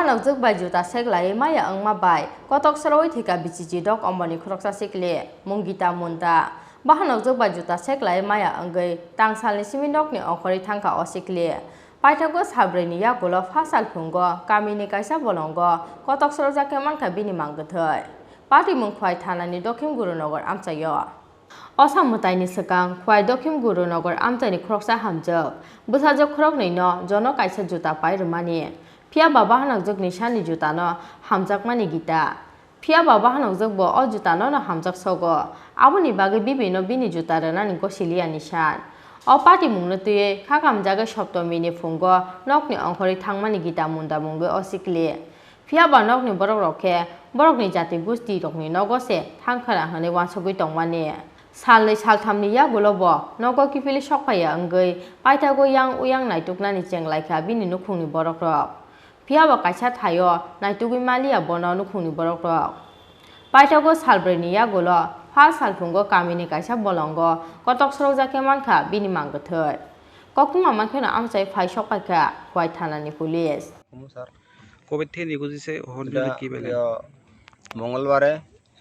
Bahanokjwk by Juta Seklaiwi Manya wngma by Kotok Sorowi Thwikha Bisichidok Omarni Khoroksa Sikli Mungita Munta Bahanokjwk by Juta Seklaiwi Manya wngwi tangsalni simindokni okhori thangkha o Sikli Paithago sabreni yagulo fasal phungo kamini kaisa bolongo Kotok Sorojake mankha bini mangthai Party mungkhwai thanani Dokhim Gurunogar amchayo Osamutaini sekang khwai Dokhim Gurunogar amchaini Khoroksa hamjak busajak khorokni no jono kaisa juta pairumani Phia Bahanokjwk ni sani juta no hamjakmani gita Phia Bahanokjwk bo o juta no hamjak sogo aboni bage bibino bini juta ranani gosilia nisan O party mungno tuye khakam jaga soptomini phungo nokni ongkhori thangmani gita munda mungwe o Sikli Phia nokni borok rokhe borokni jati gusti rokni nogose thangkhara hane wansogui tongmani Salai salthamni yagulo bo nogo kifili sokphaya wngwi paithago yang uyang naituknani chenglaikhha bini nukhungni borok rok Phia kaisa thayo naitugui malia bono nukhungni borok rok paithago salbreni yagulo pha salphungo kamini kaisa bolongo Kotok Sorojake mankha bini mangthai kokuma mankhena amchai phai sokpaikha khwai thanani police sir কবে থেকে নিখোঁজ হয়েছে হন্ডুলে কি বেলে মঙ্গলবারে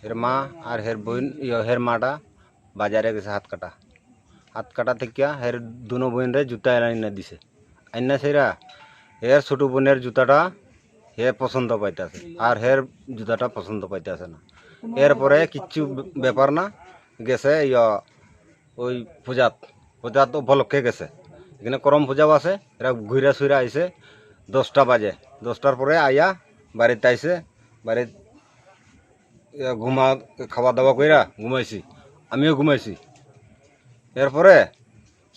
হের মা আর হের বোন হের মাটা বাজারে গেছে হাত কাটা থেকে হের দুনো বোনরে জুতা এনে দিছে আইনা সেরা হের ছোট বোনের জুতাটা হে পছন্দ পাইতেছে আর হের জুতাটা পছন্দ পাইতেছে না এরপরে কিচ্ছু ব্যাপার না গেছে ওই পূজাত উপলক্ষে গেছে এখানে করম পূজাও আছে এরা ঘুরা সুইরা আইছে 10টা বাজে 10টার পরে আইয়া বাড়িতে আইছে বাড়িতে খাওয়া দাওয়া কইরা ঘুমাইছি আমিও ঘুমাইছি এরপরে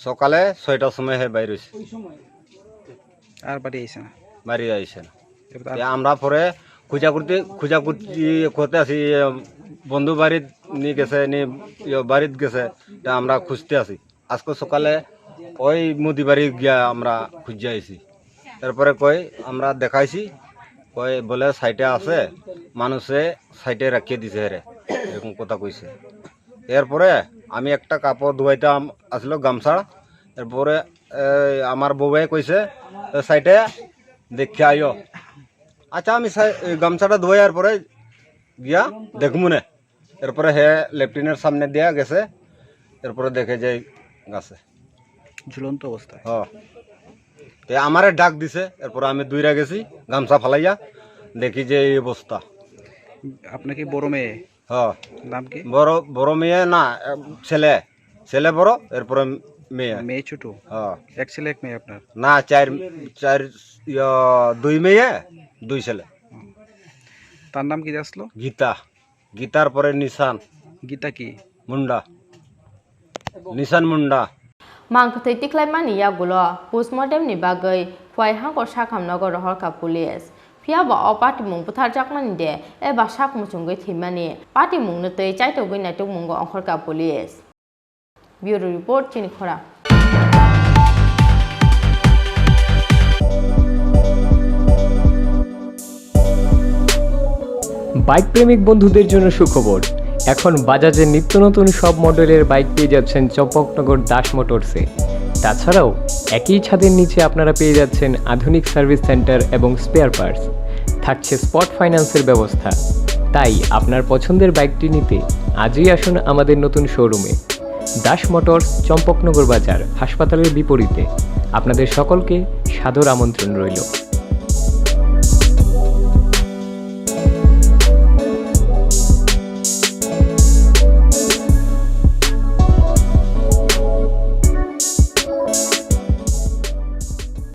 সকালে 6টার সময় হে বাইরে হইছে আর বাড়ি আইছে না বাড়ি আইছে না আমরা পরে খুঁজতে আছি বন্ধু বাড়িত নিয়ে গেছে বাড়িত গেছে তা আমরা খুঁজতে আছি আজকে সকালে ওই মুদি বাড়ি গিয়া আমরা খুঁজে আইছি তারপরে আমরা দেখাইছি বলে সাইটে আছে মানুষে সাইটে রাখিয়ে দিছে হেরে এরকম কথা কইছে এরপরে আমি একটা কাপড় ধুয়াইতে আসলো গামছা এরপরে আমার বউয়ে কইছে সাইটে দেখে আইও আচ্ছা আমি গামছাটা ধোয়ার পরে গিয়া দেখবো না এরপরে হে লেফটিনের সামনে দিয়া গেছে এরপরে দেখে যে গাছে ঝুলন্ত অবস্থায় আমারে ডাক দিছে এরপরে আমি দুইরা গেছি গামছা ফালাইয়া দেখি যে এই অবস্থা আপনাকে বড় মেয়ে নাম কি বড় মেয়ে না ছেলে বড় এরপরে মেয়ে ছোট এক ছেলে এক মেয়ে আপনার না চার দুই মেয়ে দুই ছেলে তার নাম কি আসলো গীতার পরে নিশান গীতা কি মুন্ডা নিশান Munda Mangkhwai tiklaimani yagulo postmortem ni bagai khwai hangkor sakhamnago rohorkha police Phia o party mung butharjakmani de eba sakmuchungoi thimani party mung no tei chaitogoi naitok mungo ongkhorkha police Bureau report Chini Khorang bike প্রেমিক বন্ধুদের জন্য সুখবর এখন বাজাজের নিত্য নতুন সব মডেলের bike পেয়ে যাচ্ছেন চম্পকনগর দাস মোটরসে তাছাড়াও একই ছাদের নিচে আপনারা পেয়ে যাচ্ছেন আধুনিক সার্ভিস সেন্টার এবং স্পেয়ার পার্টস থাকছে স্পট ফাইন্যান্সের ব্যবস্থা তাই আপনার পছন্দের বাইকটি নিতে আজই আসুন আমাদের নতুন শোরুমে দাস মোটরস চম্পকনগর বাজার হাসপাতালের বিপরীতে আপনাদের সকলকে সাদর আমন্ত্রণ রইল